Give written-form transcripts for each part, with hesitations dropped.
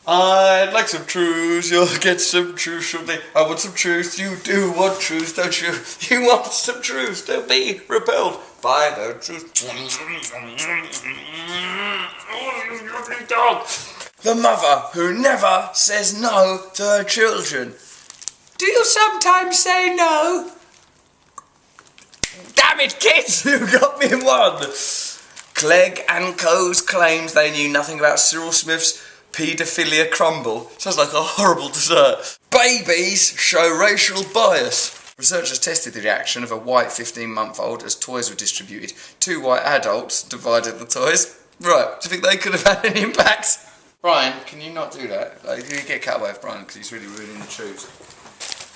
I'd like some truths, you'll get some truths shortly. I want some truths, you do want truths, don't you? You want some truths, don't be repelled by the truth. The mother who never says no to her children. Do you sometimes say no? Damn it, kids! You got me one! Clegg and Co.'s claims they knew nothing about Cyril Smith's paedophilia crumble. Sounds like a horrible dessert. Babies show racial bias. Researchers tested the reaction of a white 15-month-old as toys were distributed. 2 white adults divided the toys. Right, do you think they could have had any impact? Brian, can you not do that? Like, you get cut away with Brian because he's really ruining the truths.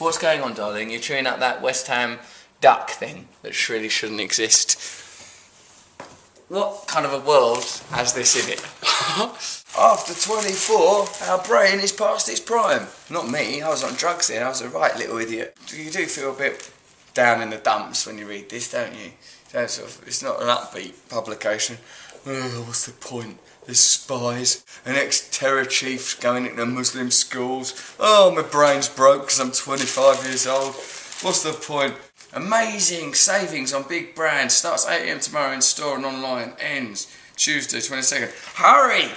What's going on, darling? You're chewing up that West Ham duck thing that really shouldn't exist. What kind of a world has this in it? After 24, our brain is past its prime. Not me, I was on drugs then, I was a right little idiot. You do feel a bit down in the dumps when you read this, don't you? It's not an upbeat publication. Oh, what's the point? There's spies, an ex-terror chief going into Muslim schools. Oh, my brain's broke because I'm 25 years old. What's the point? Amazing savings on big brands. Starts 8 AM tomorrow in store and online. Ends Tuesday 22nd. Hurry!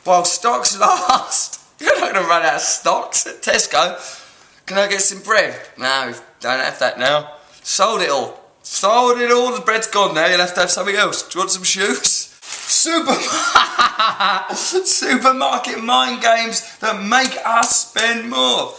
While stocks last. You're not going to run out of stocks at Tesco. Can I get some bread? No, we don't have that now. Sold it all. Sold it all. The bread's gone now. You'll have to have something else. Do you want some shoes? Supermarket mind games that make us spend more.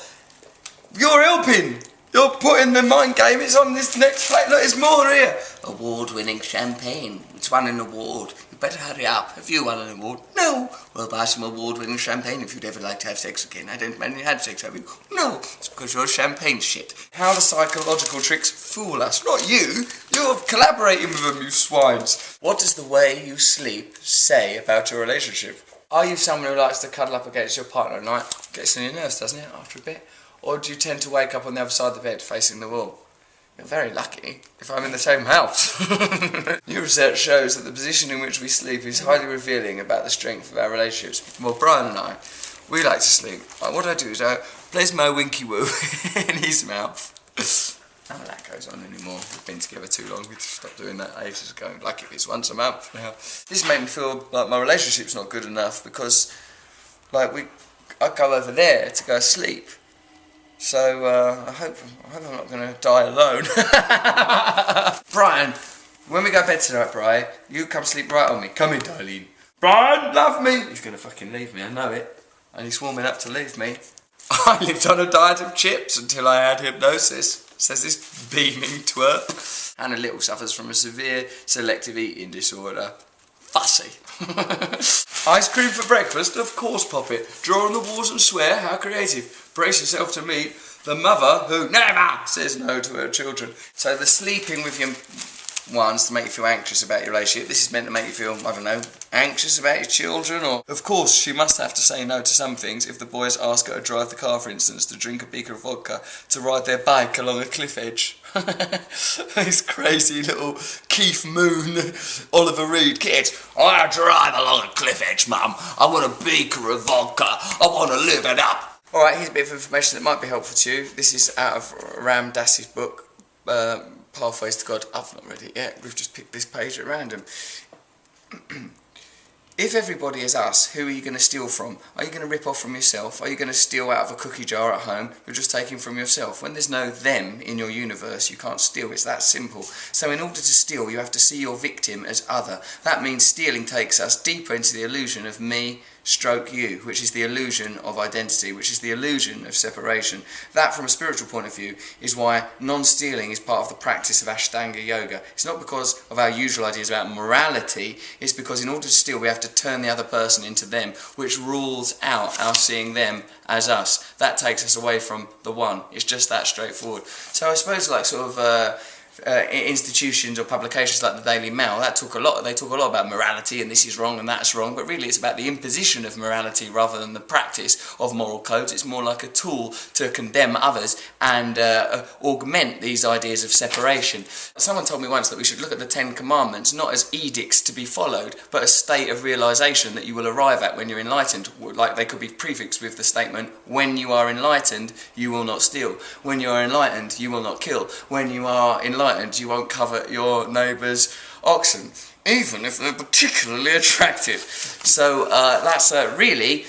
You're helping. You're putting the mind game. It's on this next plate. Look, there's more here. Award-winning champagne. It's won an award. You better hurry up. Have you won an award? No. Well, buy some award-winning champagne if you'd ever like to have sex again. I don't imagine you had sex, have you? No. It's because you're champagne shit. How the psychological tricks fool us. Not you. You're collaborating with them, you swines. What does the way you sleep say about your relationship? Are you someone who likes to cuddle up against your partner at night? Gets on your nerves, doesn't it, after a bit? Or do you tend to wake up on the other side of the bed facing the wall? You're very lucky if I'm in the same house. New research shows that the position in which we sleep is highly revealing about the strength of our relationships. Well, Brian and I, we like to sleep. What I do is I place my winky woo in his mouth. None of that goes on anymore. We've been together too long. We stopped doing that ages ago. Like if it's once a month now. This made me feel like my relationship's not good enough because, like, I go over there to go sleep. So, I hope I'm not going to die alone. Brian, when we go to bed tonight, Brian, you come sleep right on me. Come in, darling. Brian, love me. He's going to fucking leave me, I know it. And he's warming up to leave me. I lived on a diet of chips until I had hypnosis, says this beaming twerp. Hannah Little suffers from a severe selective eating disorder. Fussy. Ice cream for breakfast? Of course, pop it. Draw on the walls and swear? How creative. Brace yourself to meet the mother who never says no to her children. So the sleeping with your ones to make you feel anxious about your relationship. This is meant to make you feel, I don't know, anxious about your children, or... Of course, she must have to say no to some things if the boys ask her to drive the car, for instance, to drink a beaker of vodka, to ride their bike along a cliff edge. This crazy little Keith Moon, Oliver Reed kids. I drive along a cliff edge, Mum. I want a beaker of vodka. I want to live it up. Alright, here's a bit of information that might be helpful to you. This is out of Ram Dass's book, Pathways to God. I've not read it yet. We've just picked this page at random. If everybody is us, who are you going to steal from? Are you going to rip off from yourself? Are you going to steal out of a cookie jar at home? You're just taking from yourself. When there's no them in your universe, you can't steal. It's that simple. So in order to steal, you have to see your victim as other. That means stealing takes us deeper into the illusion of me stroke you, which is the illusion of identity, which is the illusion of separation. That, from a spiritual point of view, is why non-stealing is part of the practice of Ashtanga Yoga. It's not because of our usual ideas about morality, it's because in order to steal we have to turn the other person into them, which rules out our seeing them as us. That takes us away from the one. It's just that straightforward. So I suppose, like, sort of institutions or publications like the Daily Mail, they talk a lot about morality and this is wrong and that's wrong, but really it's about the imposition of morality rather than the practice of moral codes. It's more like a tool to condemn others and augment these ideas of separation. Someone told me once that we should look at the Ten Commandments not as edicts to be followed, but a state of realisation that you will arrive at when you're enlightened. Like they could be prefixed with the statement, when you are enlightened, you will not steal. When you are enlightened, you will not kill. When you are enlightened, you won't covet your neighbour's oxen, even if they're particularly attractive. So that's really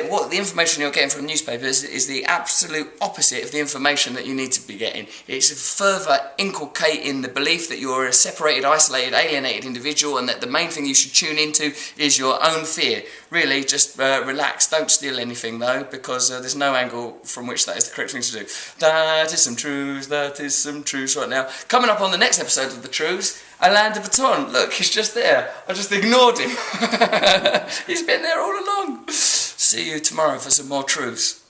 what the information you're getting from newspapers is the absolute opposite of the information that you need to be getting. It's further inculcating the belief that you're a separated, isolated, alienated individual, and that the main thing you should tune into is your own fear. Really, just relax. Don't steal anything though, because there's no angle from which that is the correct thing to do. That is some truths right now. Coming up on the next episode of The Trews, Alain de Botton. Look, he's just there. I just ignored him. He's been there all along. See you tomorrow for some more truths.